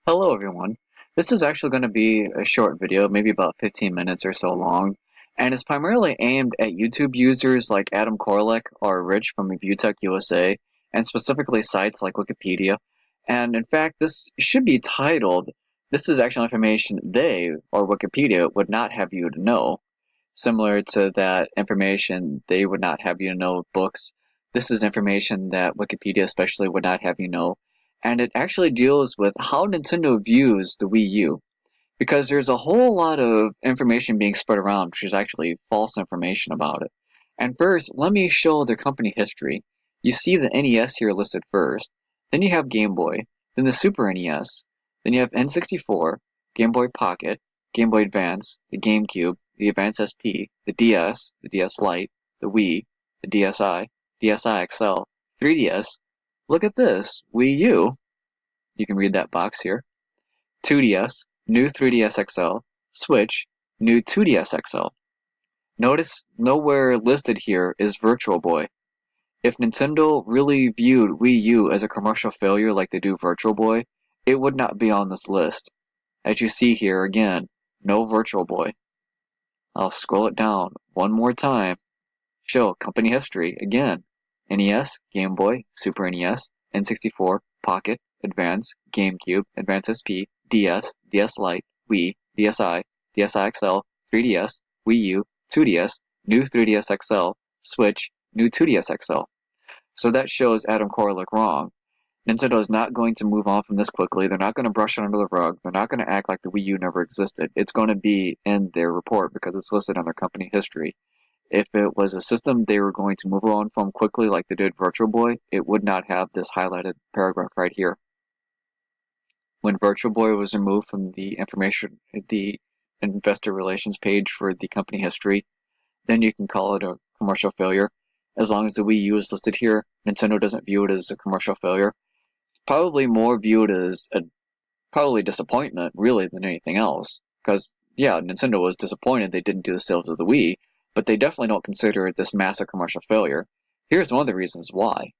Hello everyone. This is actually going to be a short video, maybe about 15 minutes or so long, and it's primarily aimed at YouTube users like Adam Korlick or Rich from ReviewTech USA, and specifically sites like Wikipedia. And in fact, this should be titled, "This is actual information they, or Wikipedia, would not have you to know." Similar to that information they would not have you to know books. This is information that Wikipedia especially would not have you know. And it actually deals with how Nintendo views the Wii U. Because there's a whole lot of information being spread around, which is actually false information about it. And first, let me show their company history. You see the NES here listed first. Then you have Game Boy. Then the Super NES. Then you have N64, Game Boy Pocket, Game Boy Advance, the GameCube, the Advance SP, the DS, the DS Lite, the Wii, the DSi, DSi XL, 3DS. Look at this, Wii U. You can read that box here. 2DS, new 3DS XL, Switch, new 2DS XL. Notice nowhere listed here is Virtual Boy. If Nintendo really viewed Wii U as a commercial failure like they do Virtual Boy, it would not be on this list. As you see here again, no Virtual Boy. I'll scroll it down one more time. Show company history again. NES, Game Boy, Super NES, N64, Pocket, Advance, GameCube, Advance SP, DS, DS Lite, Wii, DSi, DSi XL, 3DS, Wii U, 2DS, new 3DS XL, Switch, new 2DS XL. So that shows Adam Korlick wrong. Nintendo is not going to move on from this quickly. They're not going to brush it under the rug. They're not going to act like the Wii U never existed. It's going to be in their report because it's listed on their company history. If it was a system they were going to move on from quickly like they did Virtual Boy, it would not have this highlighted paragraph right here. When Virtual Boy was removed from the investor relations page for the company history, then you can call it a commercial failure. As long as the Wii U is listed here, Nintendo doesn't view it as a commercial failure. Probably more viewed as a probably disappointment, really, than anything else. Because, yeah, Nintendo was disappointed they didn't do the sales of the Wii, but they definitely don't consider it this massive commercial failure. Here's one of the reasons why.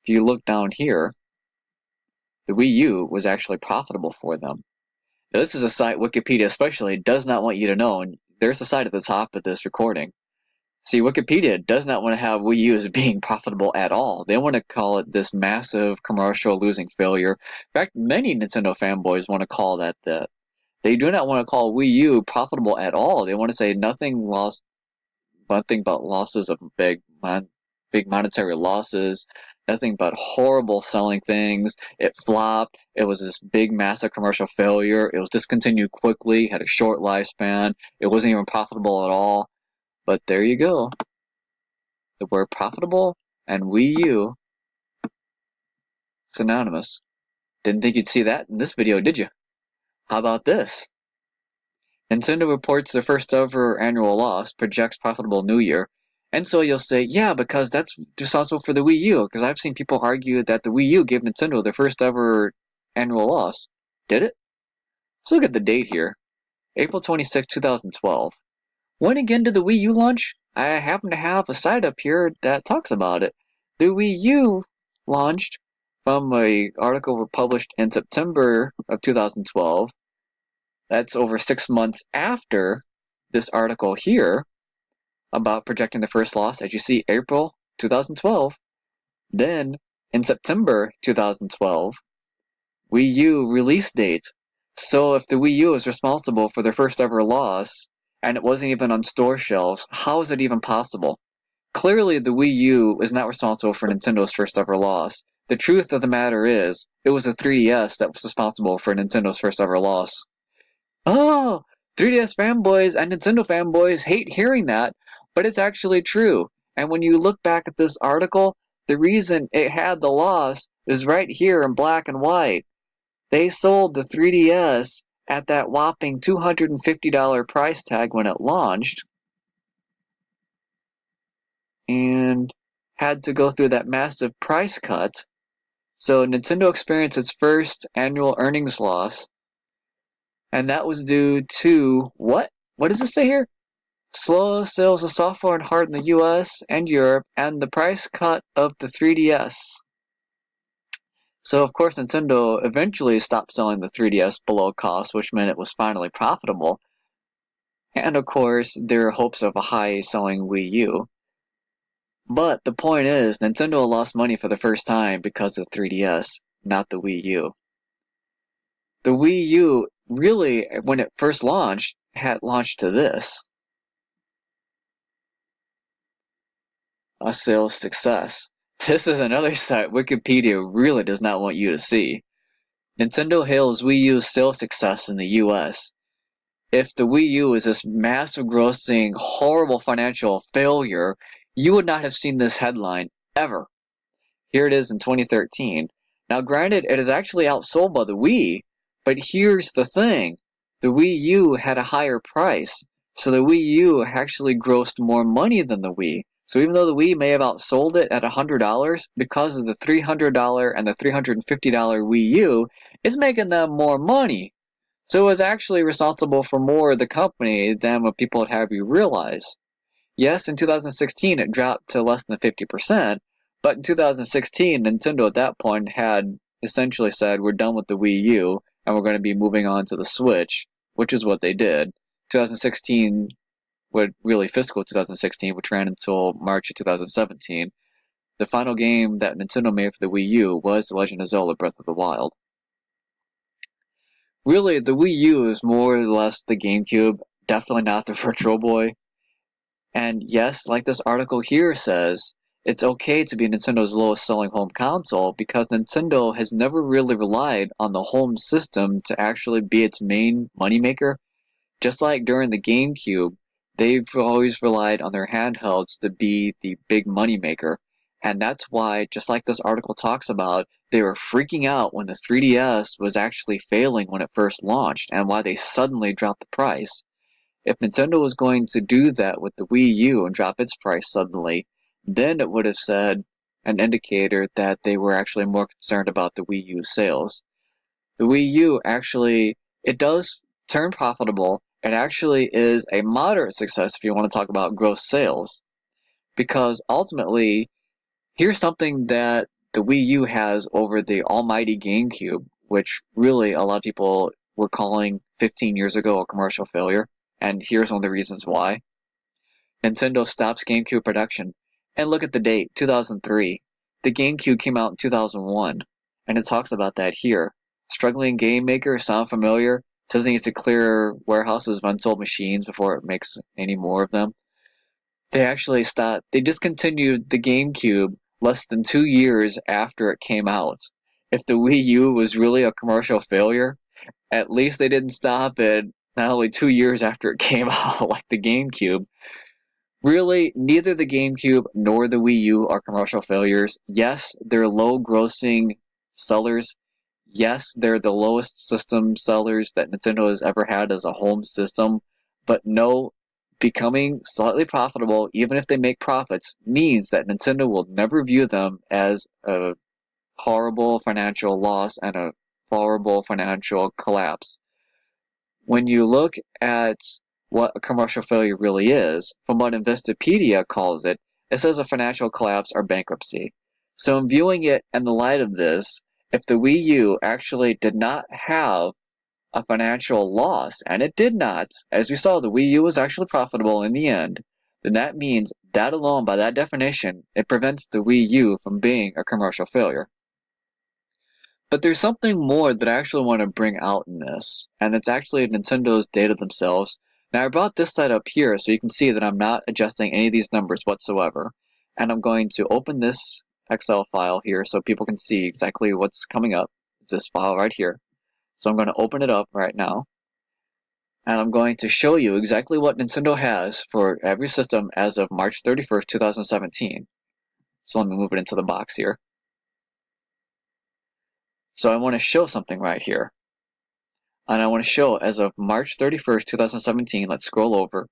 If you look down here, the Wii U was actually profitable for them. Now, this is a site Wikipedia especially does not want you to know, and there's a site at the top of this recording. See, Wikipedia does not want to have Wii U as being profitable at all. They want to call it this massive commercial losing failure. In fact, many Nintendo fanboys want to call that that. They do not want to call Wii U profitable at all. They want to say nothing but losses of big monetary losses, nothing but horrible selling things. It flopped. It was this big, massive commercial failure. It was discontinued quickly, had a short lifespan. It wasn't even profitable at all. But there you go. The word profitable and Wii U synonymous. Didn't think you'd see that in this video, did you? How about this? Nintendo reports their first ever annual loss, projects profitable new year. And so you'll say, yeah, because that's responsible for the Wii U. Because I've seen people argue that the Wii U gave Nintendo their first ever annual loss. Did it? Let's look at the date here. April 26, 2012. When again did the Wii U launch? I happen to have a site up here that talks about it. The Wii U launched from an article published in September of 2012. That's over 6 months after this article here about projecting the first loss. As you see, April 2012. Then in September 2012, Wii U release date. So if the Wii U is responsible for their first ever loss, and it wasn't even on store shelves, how is it even possible? Clearly, the Wii U is not responsible for Nintendo's first ever loss. The truth of the matter is, it was the 3DS that was responsible for Nintendo's first ever loss. Oh, 3DS fanboys and Nintendo fanboys hate hearing that, but it's actually true. And when you look back at this article, the reason it had the loss is right here in black and white. They sold the 3DS at that whopping $250 price tag when it launched and had to go through that massive price cut. So Nintendo experienced its first annual earnings loss, and that was due to what? What does it say here? Slow sales of software and hardware in the US and Europe, and the price cut of the 3DS. So of course Nintendo eventually stopped selling the 3DS below cost, which meant it was finally profitable. And of course their hopes of a high selling Wii U. But the point is, Nintendo lost money for the first time because of the 3DS, not the Wii U. The Wii U really, when it first launched, had launched to this: a sales success. This is another site Wikipedia really does not want you to see. Nintendo hails Wii U's sales success in the US. If the Wii U is this massive grossing, horrible financial failure, you would not have seen this headline ever. Here it is in 2013. Now granted, it is actually outsold by the Wii, but here's the thing. The Wii U had a higher price, so the Wii U actually grossed more money than the Wii. So even though the Wii may have outsold it at $100, because of the $300 and the $350 Wii U, it's making them more money. So it was actually responsible for more of the company than what people would have you realize. Yes, in 2016 it dropped to less than 50%, but in 2016 Nintendo at that point had essentially said we're done with the Wii U and we're going to be moving on to the Switch, which is what they did. 2016, really fiscal 2016, which ran until March of 2017. The final game that Nintendo made for the Wii U was The Legend of Zelda Breath of the Wild. Really, the Wii U is more or less the GameCube, definitely not the Virtual Boy. And yes, like this article here says, it's okay to be Nintendo's lowest selling home console because Nintendo has never really relied on the home system to actually be its main moneymaker. Just like during the GameCube, they've always relied on their handhelds to be the big moneymaker. And that's why, just like this article talks about, they were freaking out when the 3DS was actually failing when it first launched, and why they suddenly dropped the price. If Nintendo was going to do that with the Wii U and drop its price suddenly, then it would have said an indicator that they were actually more concerned about the Wii U sales. The Wii U actually, it does turn profitable. It actually is a moderate success if you want to talk about gross sales. Because ultimately, here's something that the Wii U has over the almighty GameCube, which really a lot of people were calling 15 years ago a commercial failure. And here's one of the reasons why. Nintendo stops GameCube production. And look at the date, 2003. The GameCube came out in 2001. And it talks about that here. Struggling game maker, sound familiar? Says it needs to clear warehouses of unsold machines before it makes any more of them. They discontinued the GameCube less than 2 years after it came out. If the Wii U was really a commercial failure, at least they didn't stop it not only 2 years after it came out like the GameCube. Really, neither the GameCube nor the Wii U are commercial failures. Yes, they're low grossing sellers. Yes, they're the lowest system sellers that Nintendo has ever had as a home system. But no, becoming slightly profitable, even if they make profits, means that Nintendo will never view them as a horrible financial loss and a horrible financial collapse. When you look at what a commercial failure really is, from what Investopedia calls it, it says a financial collapse or bankruptcy. So in viewing it in the light of this, if the Wii U actually did not have a financial loss, and it did not, as we saw, the Wii U was actually profitable in the end, then that means that alone, by that definition, it prevents the Wii U from being a commercial failure. But there's something more that I actually want to bring out in this, and it's actually Nintendo's data themselves. Now I brought this side up here so you can see that I'm not adjusting any of these numbers whatsoever. And I'm going to open this Excel file here so people can see exactly what's coming up. It's this file right here. So I'm going to open it up right now. And I'm going to show you exactly what Nintendo has for every system as of March 31st, 2017. So let me move it into the box here. So I want to show something right here. And I want to show as of March 31st, 2017. Let's scroll over.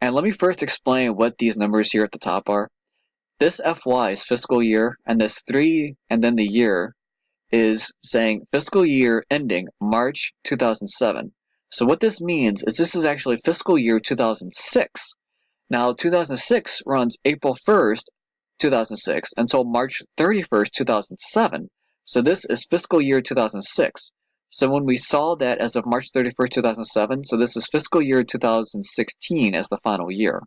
And let me first explain what these numbers here at the top are. This FY is fiscal year, and this 3 and then the year is saying fiscal year ending March 2007. So what this means is this is actually fiscal year 2006. Now 2006 runs April 1st, 2006 until March 31st, 2007. So this is fiscal year 2006. So when we saw that as of March 31st, 2007, so this is fiscal year 2016 as the final year.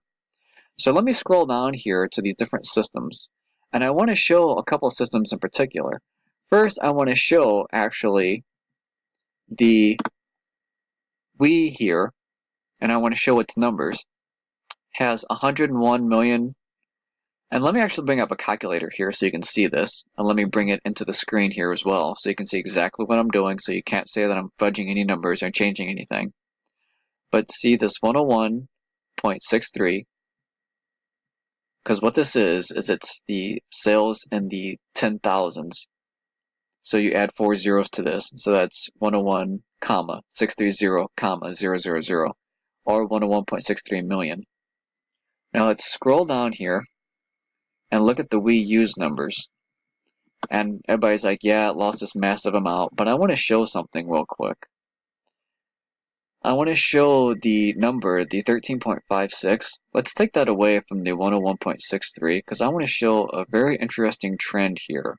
So let me scroll down here to these different systems. And I want to show a couple of systems in particular. First, I want to show actually the Wii here, and I want to show its numbers. Has 101 million. And let me actually bring up a calculator here so you can see this. And let me bring it into the screen here as well so you can see exactly what I'm doing, so you can't say that I'm fudging any numbers or changing anything. But see this 101.63, because what this is it's the sales in the 10,000s. So you add 4 zeros to this. So that's 101, 630, 000, or 101.63 million. Now let's scroll down here and look at the Wii U's numbers. And everybody's like, yeah, it lost this massive amount, but I want to show something real quick. I want to show the number, the 13.56. Let's take that away from the 101.63 because I want to show a very interesting trend here.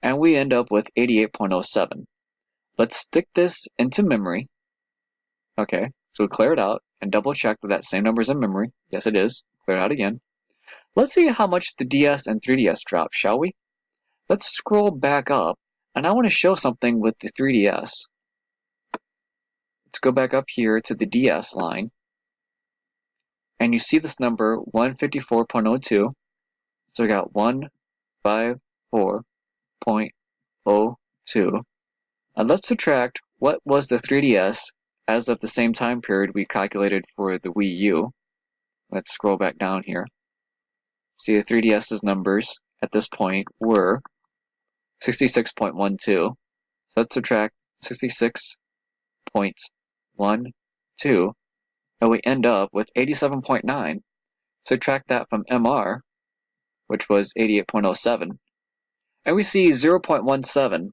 And we end up with 88.07. Let's stick this into memory. Okay, so we clear it out and double check that that same number is in memory. Yes, it is. Clear it out again. Let's see how much the DS and 3DS dropped, shall we? Let's scroll back up, and I want to show something with the 3DS. Let's go back up here to the DS line, and you see this number 154.02. So we got 154.02. And let's subtract what was the 3DS as of the same time period we calculated for the Wii U. Let's scroll back down here. See the 3DS's numbers at this point were 66.12. So let's subtract 66.12, and we end up with 87.9. Subtract that from MR, which was 88.07, and we see 0.17.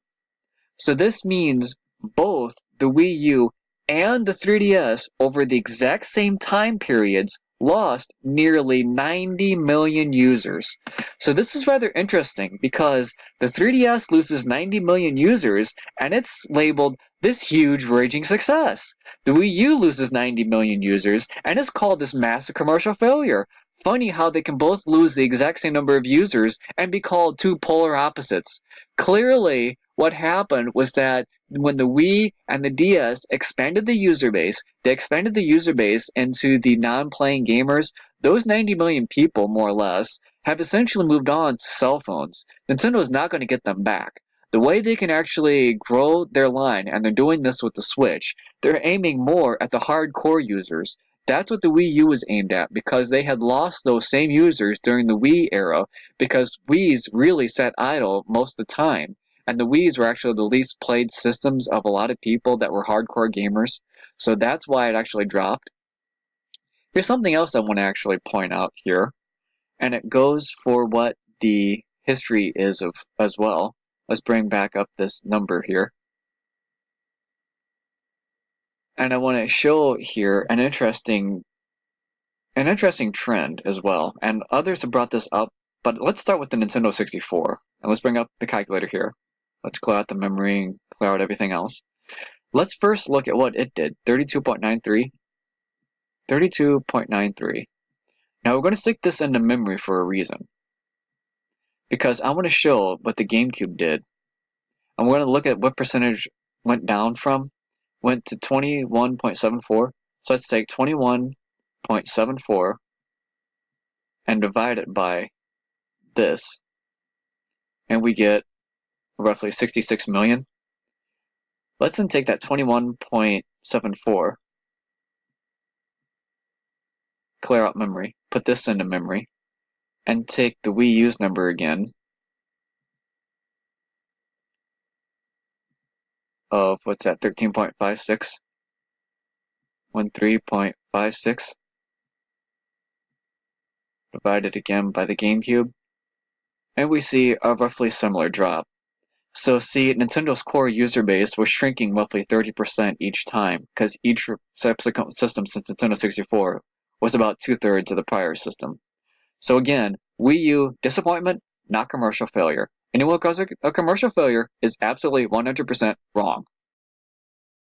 So this means both the Wii U and the 3DS over the exact same time periods lost nearly 90 million users. So this is rather interesting because the 3DS loses 90 million users and it's labeled this huge raging success. The Wii U loses 90 million users and it's called this massive commercial failure. Funny how they can both lose the exact same number of users and be called two polar opposites. Clearly, what happened was that when the Wii and the DS expanded the user base, they expanded the user base into the non-playing gamers. Those 90 million people, more or less, have essentially moved on to cell phones. Nintendo is not going to get them back. The way they can actually grow their line, and they're doing this with the Switch, they're aiming more at the hardcore users. That's what the Wii U was aimed at because they had lost those same users during the Wii era because Wii's really sat idle most of the time. And the Wii's were actually the least played systems of a lot of people that were hardcore gamers. So that's why it actually dropped. Here's something else I want to actually point out here. And it goes for what the history is of as well. Let's bring back up this number here. And I want to show here an interesting trend as well. And others have brought this up, but let's start with the Nintendo 64. And let's bring up the calculator here. Let's clear out the memory and clear out everything else. Let's first look at what it did. 32.93. 32.93. Now we're going to stick this into memory for a reason. Because I want to show what the GameCube did. And we're going to look at what percentage went down from. Went to 21.74. So let's take 21.74 and divide it by this. And we get roughly 66 million. Let's then take that 21.74, clear out memory, put this into memory, and take the Wii U's number again of, what's that, 13.56? 13.56, divided again by the GameCube, and we see a roughly similar drop. So see, Nintendo's core user base was shrinking roughly 30% each time, because each subsequent system since Nintendo 64 was about 2/3 of the prior system. So again, Wii U, disappointment, not commercial failure. and it will cause a commercial failure is absolutely 100% wrong.